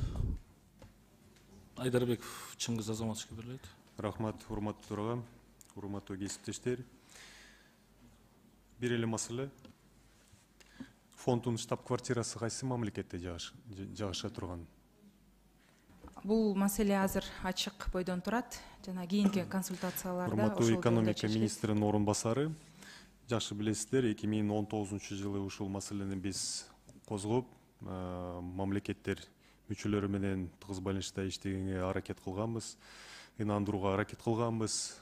Айдарбеков Чыңгыз Азаматовичке берилет. Рахмат, урматтуу төрагам, урматтуу кесиптештер. Бир эле маселе. Фонддун штаб-квартирасы кайсы мамлекетте жагыша турган? Бул маселе азыр ачык бойдон турат. Жана кийинки консультацияларда урматтуу экономика министринин орун басары. Жакшы билесиздер, 2019 жылы ушул маселени биз козгоп, мамлекеттер мүчөлөрү менен тыгыз байланышта иштегенге аракет кылганбыз, ынандырууга аракет кылганбыз.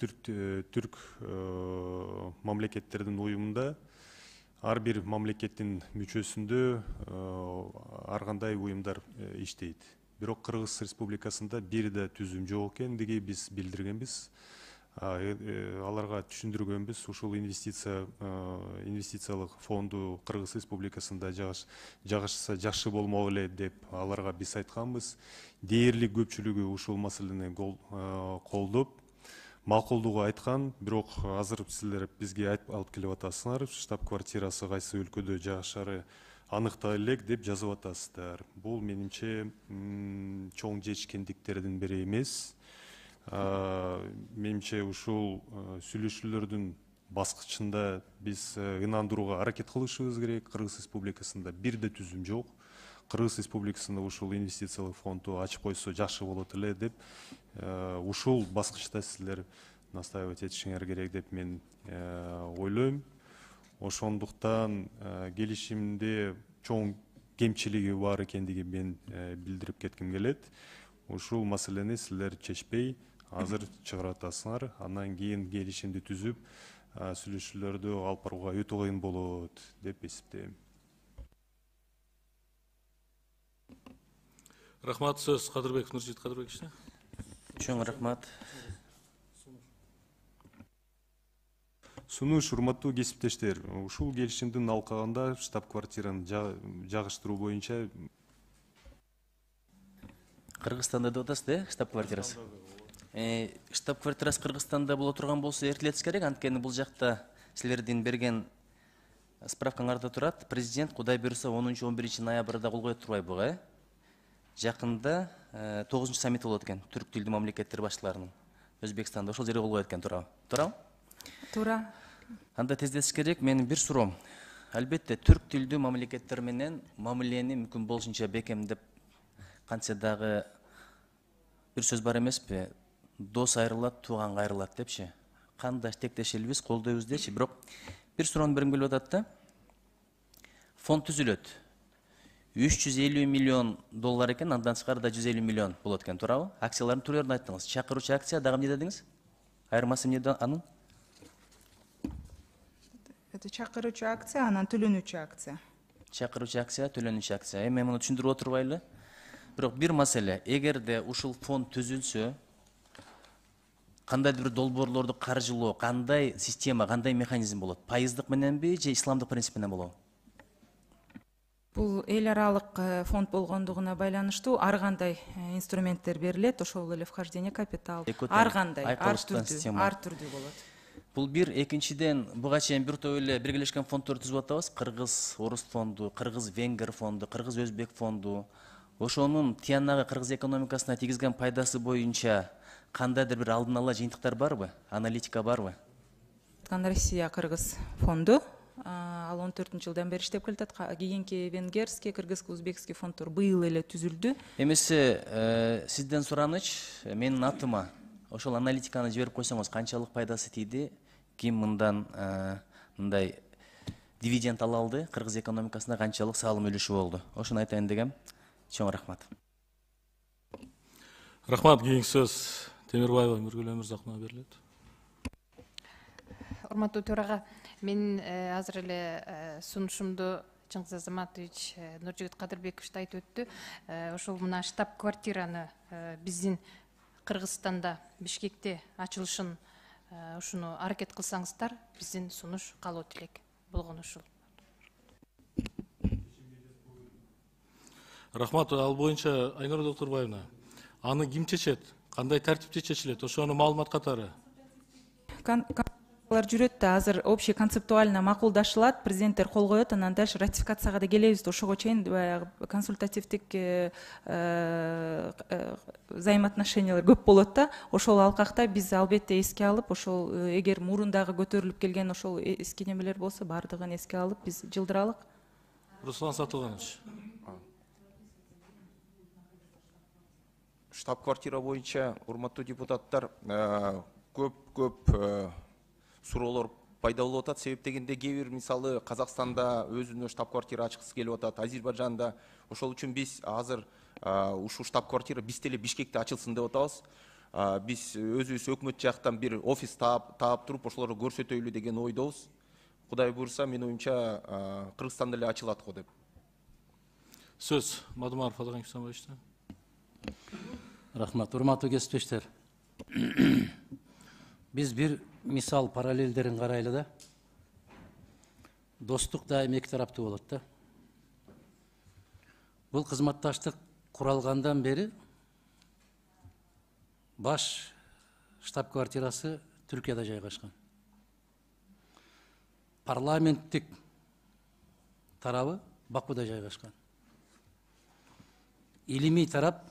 Түрк мамлекеттердин уюмунда ар бир мамлекеттин мүчөсүндө ар кандай уюмдар иштейт. Бирок Кыргыз Республикасында бир да түзүм жок экендиги биз билдиргенбиз. Аларга түшүндүргөнбүз, ушул инвестициялык фонду Кыргыз Республикасында жагышса жакшы болмок эле деп аларга биз айтканбыз. Дээрлик көпчүлүгү ушул маселени колдоп, макулдууга айткан, бирок азыр силер бизге алып келип атасыңар, штаб-квартирасы кайсы өлкөдө жагышары аныктай элек деп жазып атасыздар. Бул менимче чоң жетишкендиктердин бири эмес. Менимче ушул сүйлөшүүлөрдүн баскычында биз ынандырууга аракет кылышыбыз керек. Кыргыз Республикасында бир да түзүм жок. Кыргыз Республикасында ушул инвестициялык фонду ачып койсо жакшы болот эле деп ушул баскычта силер настаивать этишиңер керек деп мен ойлойм. Ошондуктан келишимде чоң кемчилиги бар экендиги мен билдирип кетким келет. Ушул маселени силер чечпей азыр чыгарып атасыңар, андан кийин келишимди түзүп, сүйлөшүүлөрдү алып барууга өтө кыйын болот деп эсептейм. Рахмат, сөз Кадырбеков Нуржит Кадырбековичте. Чоң рахмат. Сунуш, урматтуу кесиптештер, ушул келишимдин алкагында штаб-квартираны жагыштыруу боюнча Кыргызстанда деп атасыз, штаб-квартирасы? Штаб-квартирасы Кыргызстанда боло турган болсо эртелетиш керек, анткени бул жакта силердин берген справкаңарда турат. Президент Кудай буйруса 10-11 ноябрда кол коет турбайбы? Жакында 9 саммит болот экен, түрк тилдүү мамлекеттер башчыларынын Өзбекстанда. Ошол жерге кол коет экен, туурабы? Туурабы? Туура. Анда тездетиш керек. Менин бир суроом. Албетте, түрк тилдүү мамлекеттер менен мамилени мүмкүн болушунча бекемдеп, кантсе дагы бир сөз бар эмеспи? Дос айрылат, тууган кайрылат депчи. Кандаш тектеш элбиз, колдойбуз дечи. Бирок бир суроону бергим келип атат да. Фонд түзүлөт. 350 миллион доллар экен, андан тышкары да 150 миллион болот экен, туурабы? Акциялардын түрлөрүн айттыңыз. Чакыруучу акция дагы эмне дедиңиз? Айырмасы эмне анын? Это чакыруучу акция, анан төлөнүүчү акция. Чакыруучу акция, төлөнүүчү акция. Эми муну түшүндүрүп отурбайлы? Бирок бир маселе, эгерде ушул фонд түзүлсө, кандайдыр бир долбоорлорду каржылоо кандай система, кандай механизм болот? Пайыздык мененби же исламдык принцип менен болобу? Бул эл аралык фонд болгондугуна байланыштуу ар кандай инструменттер берилет, ошол эле вхождение капитал, ар кандай, ар түрдүү болот. Бул бир, экинчиден буга чейин бир топ эле биргелешкен фонддорду түзүп атабыз. Кыргыз орус фонду, кыргыз венгер фонду, кыргыз өзбек фонду. Ошонун тиянагы кыргыз экономикасына тийгизген пайдасы боюнча кандайдыр бир алдын ала жыйынтыктар барбы? Аналитика барбы? Россия кыргыз фонду ал 14-жылдан бери иштеп келатат. Кийинки венгерский, кыргызский, узбекский фонддор быйыл эле түзүлдү. Эмесе сизден сураныч, менин атыма ошол аналитиканы жиберип койсоңуз канчалык пайдасы тийди? Ким мындан мындай дивиденд ала алды? Кыргыз экономикасына канчалык салым үлүшү болду? Ошону айтайын дегем. Чоң рахмат. Рахмат. Кийинки сөз Темирбаева Мүргүл Өмүрзаковага берилет. Урматтуу төрага, мен азыр эле сунушумду Чыңгыз Азаматович Нуржигит Кадырбекович айтып өттү. Ошол мына штаб-квартираны биздин Кыргызстанда, Бишкекте ачылышын ушуну аракет кылсаңыздар, биздин сунуш калуу тилек болгон ушул. Рахмат. Ал боюнча Айнур Доктурбаевна, аны ким чечет? Кандай тартипте чечилет? Ошону маалымат катары. Жүрөт да азыр общий концептуально макулдашылат, президенттер кол коет, анан дальше ратификацияга да келебиз. Ошого чейин консультативдик взаимоотношениялар көп болот да. Ошол алкакта биз албетте эске алып, ошол эгер мурундагы көтөрүлүп келген ошол эски немелер болсо, бардыгын эске алып биз жылдыралык. Руслан Сатылганович. Штаб-квартира боюнча, урматтуу депутаттар, көп суроолор пайда болуп атат. Себеп дегенде кээ бир мисалы Казакстанда өзүнө штаб-квартира ачкысы келип атат, Азербайжанда. Ошол үчүн биз азыр ушул штаб-квартира бизде эле Бишкекте ачылсын деп атабыз. Биз өзүбүз өкмөт жактан бир офис таап туруп, ошолорду көрсөтөйлү деген ойдобуз. Кудай буйрса, менин оюмча Кыргызстанда эле ачылат го деп. Сөз Мадумаров Алаган Кисанбаевичте. Рахмат. Урматтуу кесиптештер. Биз бир мисал параллелдерин карайлы да. Достук дайым эки тараптуу болот да. Бул кызматташтык куралгандан бери баш штаб-квартирасы Түркияда жайгашкан. Парламенттик тарабы Бакуда жайгашкан. Илимий тарап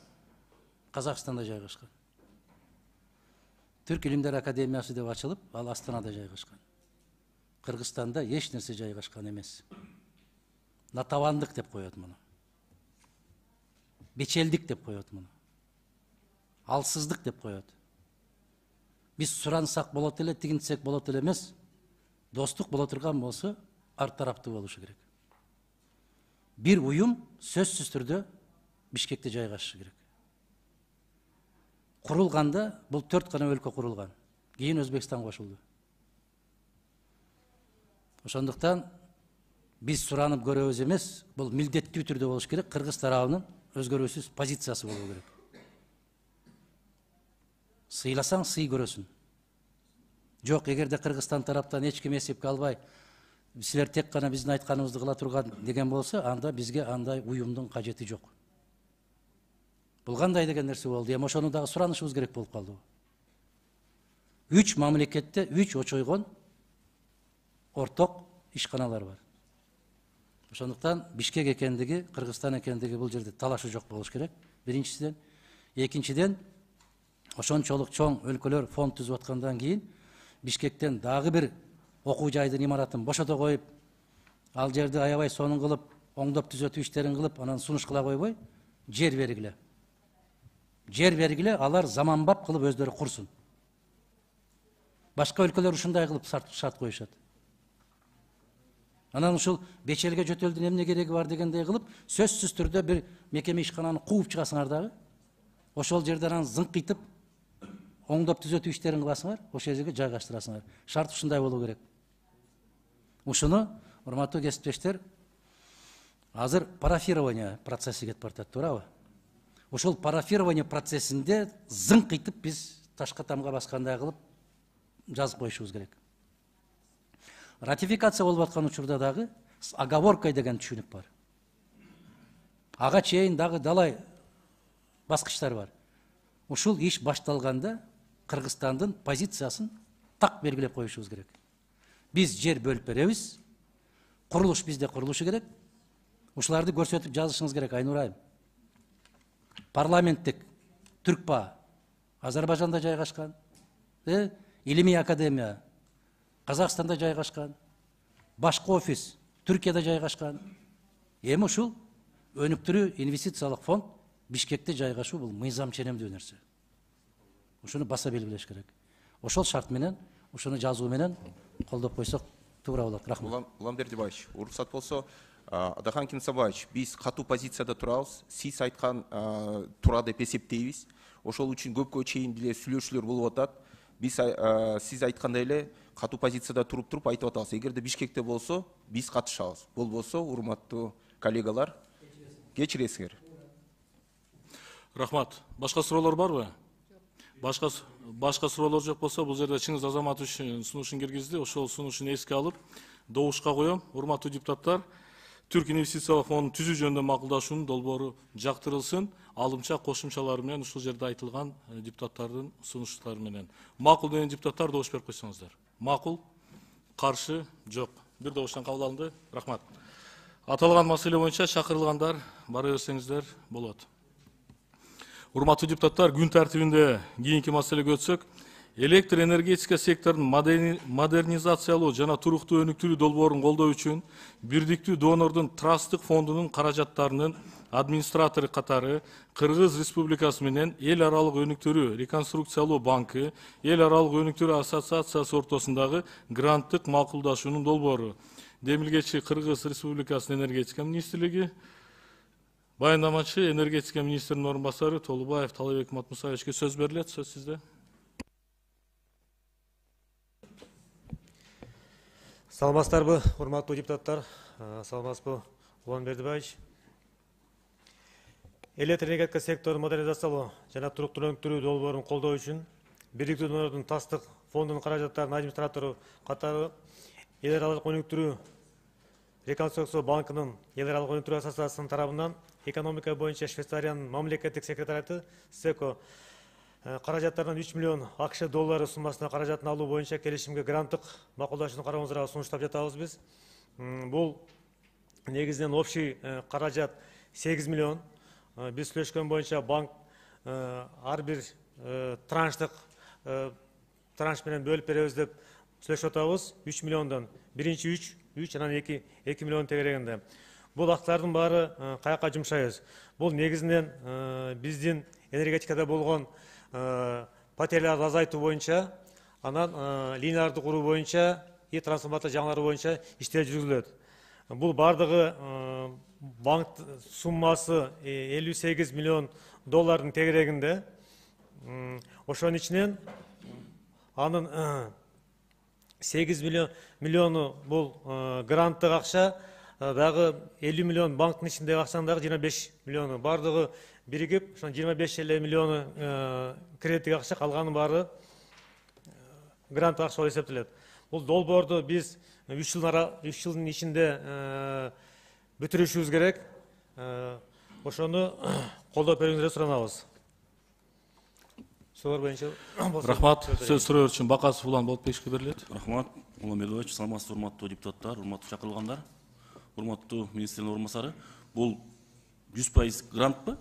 Казакстанда жайгашкан. Түрк Илимдер Академиясы деп ачылып, ал Астанада жайгашкан. Кыргызстанда эч нерсе жайгашкан эмес. Натабандык деп коет муну. Бечелдик деп коет муну. Алсыздык деп коет. Биз сурансак болот эле, тигинтсек болот эле эмес. Достук боло турган болсо, ар тараптуу болушу керек. Бир уюм сөзсүз түрдө Бишкекте жайгашышы керек. Курулганда бул 4 гана өлкө курулган. Кийин Өзбекстан кошулду. Ошондуктан биз суранып көрөбүз эмес, бул милдеттүү түрдө болуш керек. Кыргыз тарабынын өзгөрүүсүз позициясы болуу керек. Сыйласаң сый көрөсүң. Жок, эгерде Кыргызстан тараптан эч ким эсепке албай, силер тек гана биздин айтканыбызды кыла турган деген болсо, анда бизге андай уюмдун кажети жок. Бул кандай деген нерсе болду? Эми ошону дагы суранышыбыз керек болуп калды. 3 мамлекетте 3 очойгон орток ишканалар бар. Ошондуктан Бишкек экендиги, Кыргызстан экендиги бул жерде талашы жок болуш керек. Биринчиден, экинчиден, ошончолук чоң өлкөлөр фонд түзүп аткандан кийин Бишкектен дагы бир окуу жайдын имаратын бошото коюп, ал жерди аябай сонун кылып, оңдоп түзөтүү иштерин кылып, анан сунуш кыла койбой, жер бергиле. Жер бергиле, алар заманбап кылып өздөрү курсун. Башка өлкөлөр ушундай кылып шарт коюшат. Анан ушул бечелге жөтөлдүн эмне кереги бар дегендей кылып, сөзсүз түрдө бир мекеме ишкананы кууп чыгасыңар дагы. Ошол жерде анан зыңкыйтып, оңдоп түзөтүү иштерин кыласыңар, ошол жерге жайгаштырасыңар. Шарт ушундай болуу керек. Ушуну, урматтуу кесиптештер, азыр парафирование процесси кетип баратат, туурабы? Ошол парафирование процессинде зыңкыйтып биз ташка тамга баскандай кылып жазып коюшубуз керек. Ратификация болуп аткан учурда дагы с оговоркой деген түшүнүк бар. Ага чейин дагы далай баскычтар бар. Ушул иш башталганда Кыргызстандын позициясын так белгилеп коюшубуз керек. Биз жер бөлүп беребиз. Курулуш бизде курулушу керек. Ушуларды көрсөтүп жазышыңыз керек, Айнур айым. Парламенттик Түркпа Азербайжанда жайгашкан, Илимий академия Казакстанда жайгашкан, башкы офис Түркияда жайгашкан. Эми ушул өнүктүрүү инвестициялык фонд Бишкекте жайгашуу бул мыйзам ченемдүү нерсе. Ушуну баса белгилеш керек. Ошол шарт менен, ушуну жазуу менен колдоп койсок туура болот. Рахмат. Улам Бердибаевич, уруксат болсо, Адахан Кинсабаевич, биз катуу позицияда турабыз, сиз айткан туура деп эсептейбиз. Ошол үчүн көпкө чейин деле сүйлөшүүлөр болуп атат. Биз сиз айткандай эле катуу позицияда туруп айтып атабыз. Эгерде Бишкекте болсо, биз катышабыз. Болбосо, урматтуу коллегалар, кечиресиңер. Рахмат. Башка суроолор барбы? Башка суроолор жок болсо, бул жерде Чыңгыз Азаматович сунушун киргизди. Ошол сунушун эске алып, добушка коем. Урматтуу депутаттар, Түрк инвестициялык фондун түзүү жөнүндө макулдашуунун долбоору жактырылсын. Алымча кошумчалары менен ушул жерде айтылган депутаттардын сунуштары менен. Макул деген депутаттар добуш берип койсоңуздар. Макул, каршы, жок. Бир добуштан кабыл алынды. Рахмат. Аталган маселе боюнча чакырылгандар бара берсеңиздер болот. Урматтуу депутаттар, күн тартибинде кийинки маселеге өтсөк, электр энергетика секторун модернизациялоо жана туруктуу өнүктүрүү долбоорун колдоо үчүн Бирдиктүү донордун трасттык фондунун каражаттарынын администратору катары Кыргыз Республикасы менен эл аралык өнүктүрүү реконструкциялоо банкы, эл аралык өнүктүрүү ассоциациясы ортосундагы гранттык макулдашуунун долбоору. Демилгечи Кыргыз Республикасынын энергетика министрлиги, баяндамачы энергетика министринин орун басары Толубаев Талабек Матмусаевичке сөз берилет. Сөз сизде. Саламатсыздарбы, урматтуу депутаттар, саламатсызбы, Улан Бердибаевич. Электр энергетика секторун модернизациялоо жана туруктуу өнүктүрүү долбоорун колдоо үчүн Бирдиктүү донордун тастык фондунун каражаттарынын администратору катары эл аралык өнүктүрүү реконструкциялоо банкынын эл аралык өнүктүрүү ассоциациясынын тарабынан экономика боюнча Швейцариянын мамлекеттик секретариаты СЭКО каражаттарынан 3 миллион АКШ доллары суммасына каражатын алуу боюнча келишимге гранттык макулдашууну карооңуздарга сунуштап жатабыз биз. Бул негизинен общий каражат 8 миллион. Биз сүйлөшкөн боюнча банк ар бир транштык транш менен бөлүп беребиз деп сүйлөшүп атабыз. 3 миллиондон биринчи 3 анан 2 миллион тегерегинде. Бул актардын баары каяка жумшайбыз. Бул негизинен биздин энергетикада болгон патерлерди азайтуу боюнча, анан линияларды куруу боюнча и трансформатор жаңалары боюнча иштер жүргүзүлөт. Бул бардыгы банк суммасы 58 миллион доллардын тегерегинде. Ошонун ичинен анын 8 миллиону бул гранттык акча, дагы 50 миллион банктын ичиндеги акчанын дагы 25 миллиону бардыгы биригип, ошон 25 миллиону кредиттик акча, калганын баары гранттык акча болуп эсептелет. Бул долбоорду биз 3 жылдын ичинде бүтүрүшүбүз керек. Ошону колдоп берүүңүздөрдү суранабыз. Суроолор боюнча рахмат. Сөз суроо үчүн Бакасов Улан Болотбековичке берилет. Рахмат. Улан Бердибаевич, саламатсызбы, урматтуу депутаттар, урматтуу чакырылгандар, урматтуу министрдин орун басары. Бул 100% грантпы?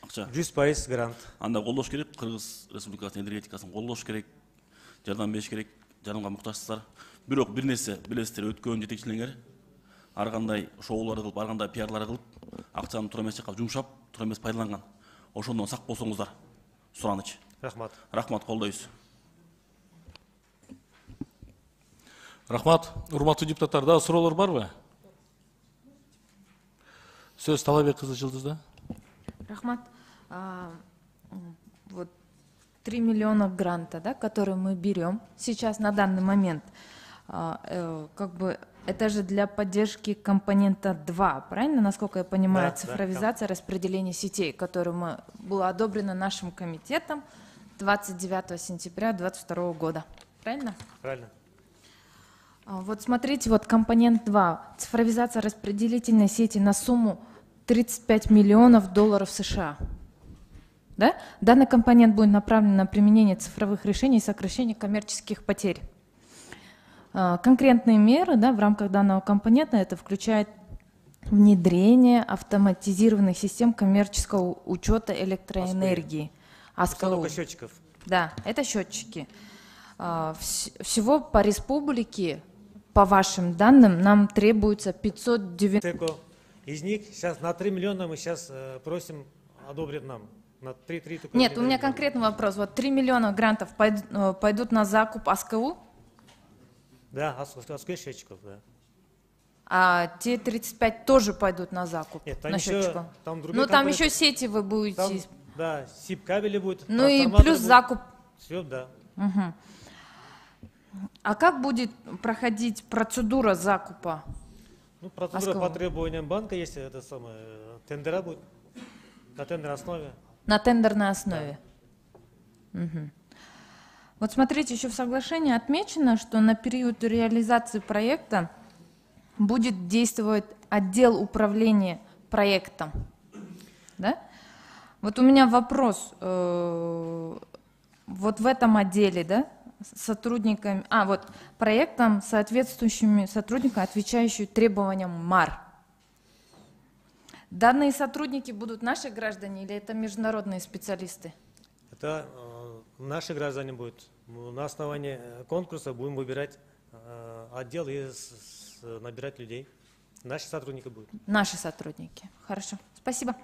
Акча 100% грант. Анда колдош керек, Кыргыз Республикасынын энергетикасын колдош керек, жардам бериш керек, жардамга муктажсыздар. Бирок бир нерсе билесиздер, өткөн жетекчилиңер ар кандай шоулар кылып, ар кандай пиарлар кылып, акчаны туура эмес жакка жумшап, туура эмес пайдаланган. Ошондон сак болсоңуздар, сураныч. Рахмат. Рахмат, колдойбуз. Рахмат. Урматтуу депутаттар, дагы суроолор барбы? Сөз Талабек кызы Жылдызда. Рахмат. Вот 3 миллиона гранта, да, которые мы берем сейчас на данный момент, как бы это же для поддержки компонента 2, правильно, насколько я понимаю, да, цифровизация, да, распределение сетей, которое было одобрено нашим комитетом 29 сентября 2022 года. Правильно? Правильно. Вот смотрите, вот компонент 2. Цифровизация распределительной сети на сумму 35 миллионов долларов США. Да? Данный компонент будет направлен на применение цифровых решений и сокращение коммерческих потерь. Конкретные меры, да, в рамках данного компонента это включает внедрение автоматизированных систем коммерческого учета электроэнергии. Установка счетчиков. Да, это счетчики. Всего по республике, по вашим данным, нам требуется 590... Из них сейчас на 3 миллиона мы сейчас просим одобрить нам. На 3 только. Нет, у меня конкретный вопрос. Вот 3 миллиона грантов пойдут на закуп АСКУ? Да, АСКУ счетчиков, да. А те 35 тоже пойдут на закуп? Нет, там на еще, счетчиков? там другие Ну, там компоненты. еще сети вы будете... Там, да, СИП кабели будет. Ну и плюс закуп. Все, да. Угу. А как будет проходить процедура закупа? Ну, процедура по требованиям банка есть, это самое, тендера будет на тендерной основе. На тендерной основе. Да. Угу. Вот смотрите, еще в соглашении отмечено, что на период реализации проекта будет действовать отдел управления проектом. Да? Вот у меня вопрос. Вот в этом отделе, да, сотрудниками, вот проектом соответствующими сотрудниками, отвечающими требованиям МАР. Данные сотрудники будут наши граждане или это международные специалисты? Это наши граждане будут. На основании конкурса будем выбирать отдел и набирать людей. Наши сотрудники будут. Наши сотрудники. Хорошо. Спасибо.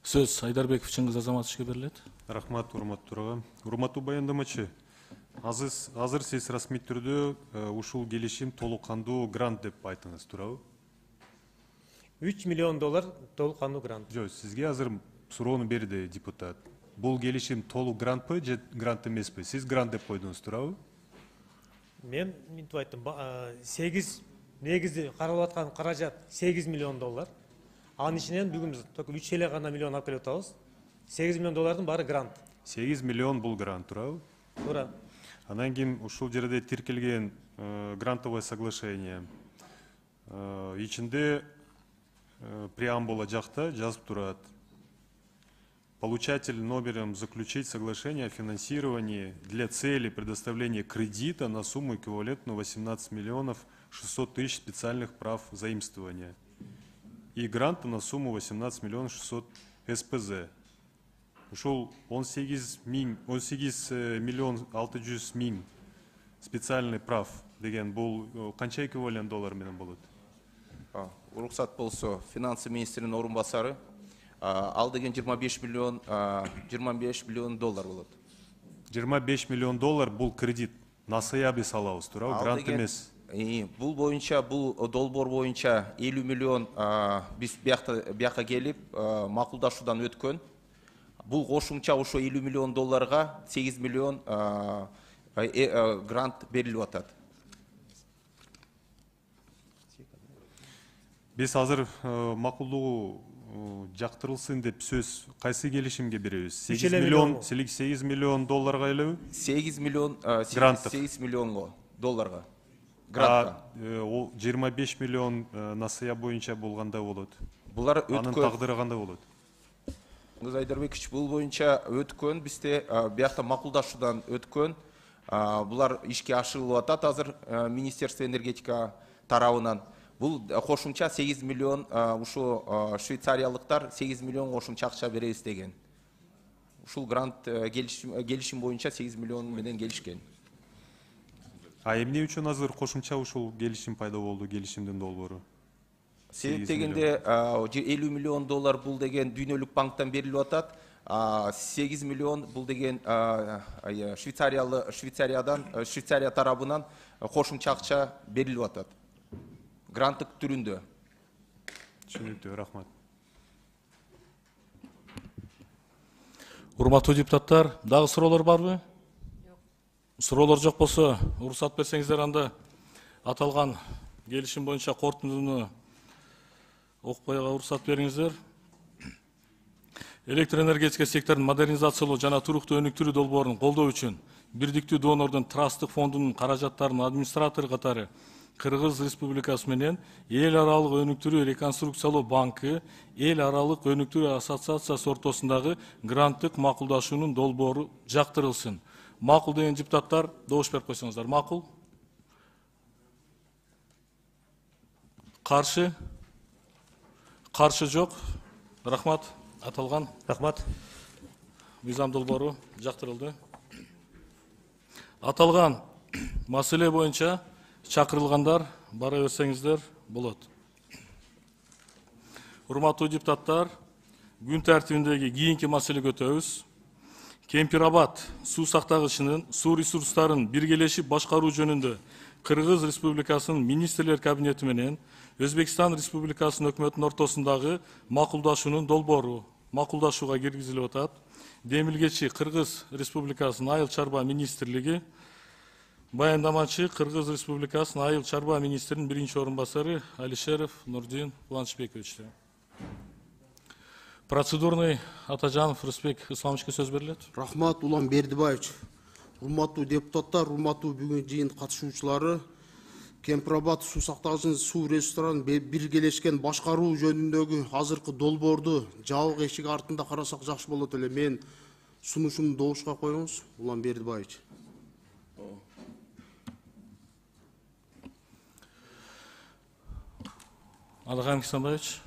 Сөз Айдарбеков Чыңгыз Азаматовичке берилет. Рахмат, урматтуу төрага. Урматтуу баяндамачы, азыр сиз расмий түрдө ушул келишим толук кандуу грант деп айтыңыз, туурабы? 3 миллион доллар толук кандуу грант. Жок, сизге азыр суроону берди депутат. Бул келишим толук грантпы же грант эмеспи? Сиз грант деп койдуңуз, туурабы? Мен мынтип айттым, 8 негизди каралып аткан каражат 8 миллион доллар. Анын ичинен бүгүн биз только 3 эле гана миллион алып келип атабыз. 8 миллион доллардын баары грант. 8 миллион бул грант, туурабы? Туура. Анан кийин ушул жерде тиркелген грантовое соглашение ичинде преамбула жакта жазып турат. Получатель номером заключить соглашение о финансировании для цели предоставления кредита на сумму эквивалентную 18 миллионов 600 тысяч специальных прав заимствования и гранта на сумму 18 миллионов 600 СПЗ. Ушул 18 миллион 600 миң специальный прав деген бул канча эквивалент доллар менен болот? Уруксат болсо, финансы министринин орун басары, ал деген 25 миллион доллар болот. 25 миллион доллар бул кредит. Насыя биз алабыз, туурабы? Грант эмес. Бул боюнча, бул долбоор боюнча 50 миллион биз бияка келип макулдашуудан өткөн. Бул кошумча ошо 50 миллион долларга 8 миллион грант берилип атат. Биз азыр макулдугу жактырылсын деп сөз кайсы келишимге беребиз? 8 миллион долларга элеби? 8 миллион гранттык. 8 миллионго долларга. Грантка. 25 миллион насыя боюнча болганда болот. Булар өткөн. Анын тагдыры кандай болот? Айдарбекович, бул боюнча өткөн, бизде биякта макулдашуудан өткөн. Булар ишке ашырылып атат азыр Министерство энергетика тарабынан. Бул кошумча 8 миллион ушу швейцариялыктар 8 миллион кошумча акча беребиз деген. Ушул грант келишим боюнча 8 миллион менен келишкен. Эмне үчүн азыр кошумча ушул келишим пайда болду, келишимдин долбоору? Себеп дегенде 50 миллион доллар бул деген дүйнөлүк банктан берилип атат. 8 миллион бул деген Швейцария тарабынан кошумча акча берилип атат. Гранттык түрүндө. Түшүнүктүү, рахмат. Урматтуу депутаттар, дагы суроолор барбы? Суроолор жок болсо, уруксат берсеңиздер, анда аталган келишим боюнча корутундуну окуп коюуга уруксат бериңиздер. электр энергетика секторун модернизациялоо жана туруктуу өнүктүрүү долбоорун колдоо үчүн бирдиктүү донордун трасттык фондунун каражаттарынын администратору катары Кыргыз Республикасы менен эл аралык өнүктүрүү реконструкциялоо банкы, эл аралык өнүктүрүү ассоциациясы ортосундагы гранттык макулдашуунун долбоору жактырылсын. Макул деген депутаттар добуш берип койсоңуздар. Макул? Каршы? Каршы жок. Рахмат. Аталган. Рахмат. Мыйзам долбоору жактырылды. Аталган маселе боюнча чакырылгандар бара берсеңиздер болот. Урматтуу депутаттар, күн тартибиндеги кийинки маселеге өтөбүз. Кемпирабад суу сактагычынын суу ресурстарын биргелешип башкаруу жөнүндө Кыргыз Республикасынын министрлер кабинети менен Өзбекстан Республикасынын өкмөтүнүн ортосундагы макулдашуунун долбоору макулдашууга киргизилип атат. Демилгечи Кыргыз Республикасынын айыл чарба министрлиги, баяндамачы Кыргыз Республикасынын айыл чарба министринин биринчи орун басары Алишеров Нурдин Кубанычбекович. Процедурный Атажанов Рысбек Исламовичке сөз берилет. Рахмат, Улан Бердибаевич. Урматтуу депутаттар, урматтуу бүгүн жыйын катышуучулары, Кемпирабад суу сактагычын суу ресурстарын биргелешкен башкаруу жөнүндөгү азыркы долбоорду жабык эшик артында карасак жакшы болот эле. Мен сунушумду добушка коюңуз, Улан Бердибаевич. Алган Кисанбаевич.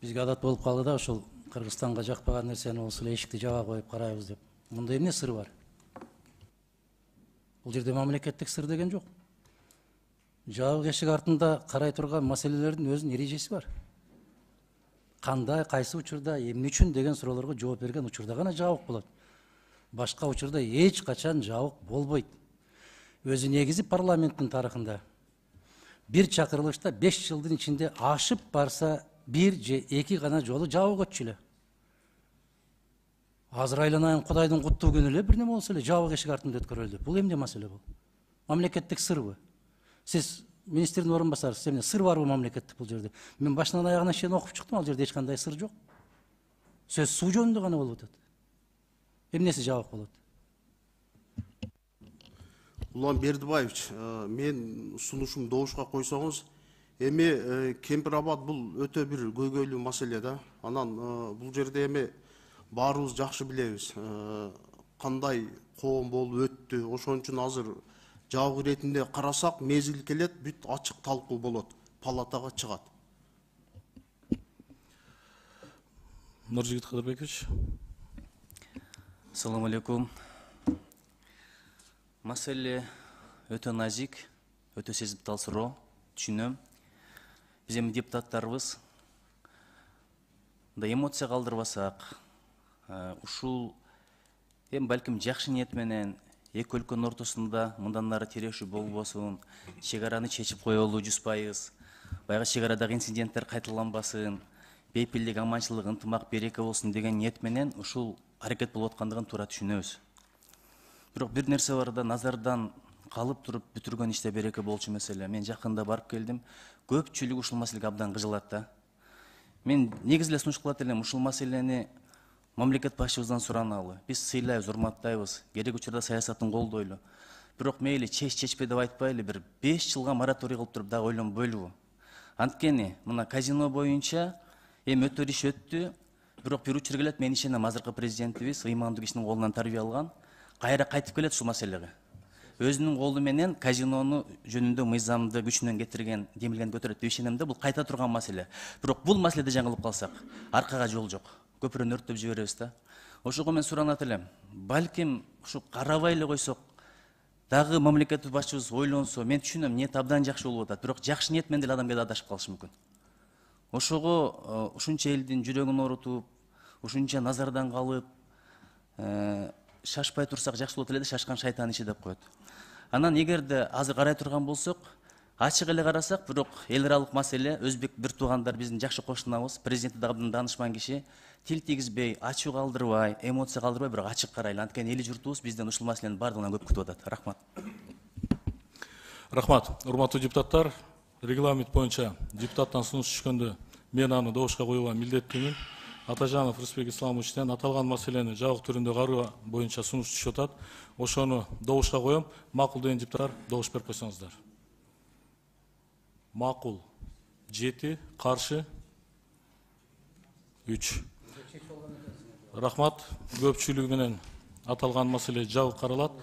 Бизге адат болуп калды да ушул Кыргызстанга жакпаган нерсени болсо эле эшикти жаба коюп карайбыз деп. Мында эмне сыр бар? Бул жерде мамлекеттик сыр деген жок. Жабык эшик артында карай турган маселелердин өзүнүн эрежеси бар. Кандай, кайсы учурда, эмне үчүн деген суроолорго жооп берген учурда гана жабык болот. Башка учурда эч качан жабык болбойт. Өзү негизи парламенттин тарыхында бир чакырылышта 5 жылдын ичинде ашып барса 1 же 2 гана жолу жабык өтчү эле. Азыр айланайын Кудайдын куттуу күнү эле бир неме болсо эле жабык эшик артында өткөрүлдү. Бул эмне маселе бул? Мамлекеттик сырбы? Сиз министрдин орун басарысыз, эмне сыр барбы мамлекеттик бул жерде? Мен башынан аягына чейин окуп чыктым, ал жерде эч кандай сыр жок. Сөз суу жөнүндө гана болуп атат. Эмнеси жабык болот? Улан Бердибаевич, мен сунушум добушка койсоңуз, эми Кемпирабад бул өтө бир көйгөйлүү маселе да. Анан бул жерде эми баарыбыз жакшы билебиз. Кандай коом болуп өттү. Ошон үчүн азыр жабык иретинде карасак, мезгил келет, бүт ачык талкуу болот, палатага чыгат. Нуржигит Кадырбекович. Assalamu alaikum. Маселе өтө назик, өтө сезиптал суроо, түшүнөм. Биз эми депутаттарыбыз да эмоция калтырбасак, ушул эми балким жакшы ниет менен эки өлкөнүн ортосунда мындан ары терешүү болбосун, чек араны чечип коелу 100%, баягы чек арадагы инциденттер кайталанбасын, бейпилдик, аманчылык, ынтымак, береке болсун деген ниет менен ушул аракет болуп аткандыгын туура түшүнөбүз. Бирок бир нерсе бар да, назардан калып туруп бүтүргөн иште береке болчу маселе. Мен жакында барып келдим. Көпчүлүк ушул маселеге абдан кыжылат да. Мен негизи эле сунуш кылат элем, ушул маселени мамлекет башчыбыздан сураналы. Биз сыйлайбыз, урматтайбыз, керек учурда саясатын колдойлу. Бирок мейли чечпе деп айтпайлы, бир 5 жылга мораторий кылып туруп дагы ойлонбойлубу? Анткени мына казино боюнча эми өтөр иш өттү. Бирок бир учур келет, мен ишенем, азыркы президентибиз ыймандуу кишинин колунан тарбия алган. Кайра кайтып келет ушул маселеге. Өзүнүн колу менен казинону жөнүндө мыйзамды күчүнөн кетирген, демилген көтөрөт деп ишенем да, бул кайта турган маселе. Бирок бул маселеде жаңылып калсак, аркага жол жок. Көпүрөнү өрттөп жиберебиз да. Ошого мен суранат элем. Балким ушу карабай эле койсок, дагы мамлекеттик башчыбыз ойлонсо, мен түшүнөм, ниет абдан жакшы болуп атат. Бирок жакшы ниет менен деле адам кээде адашып калышы мүмкүн. Ошого ушунча элдин жүрөгүн оорутуп, ушунча назардан калып, шашпай турсак жакшы болот эле, шашкан шайтан иши деп коет. Анан эгерде азыр карай турган болсок, ачык эле карасак, бирок эл аралык маселе, өзбек бир туугандар биздин жакшы кошунабыз, президенти дагы даанышман киши, тил тийгизбей, ачуу калтырбай, эмоция калтырбай, бирок ачык карайлы. Анткени эли журтубуз бизден ушул маселенин бардыгынан көп күтүп атат. Рахмат. Рахмат. Урматтуу депутаттар, регламент боюнча депутаттан сунуш түшкөндө мен аны добушка коюуга милдеттүүмүн. Атажанов Рысбек Исламовичтен аталган маселени жабык түрүндө кароо боюнча сунуш түшүп атат. Ошону добушка коем. Макул деген депутаттар добуш берип койсоңуздар. Макул 7, каршы 3. Рахмат. Көпчүлүгү менен аталган маселе жабык каралат.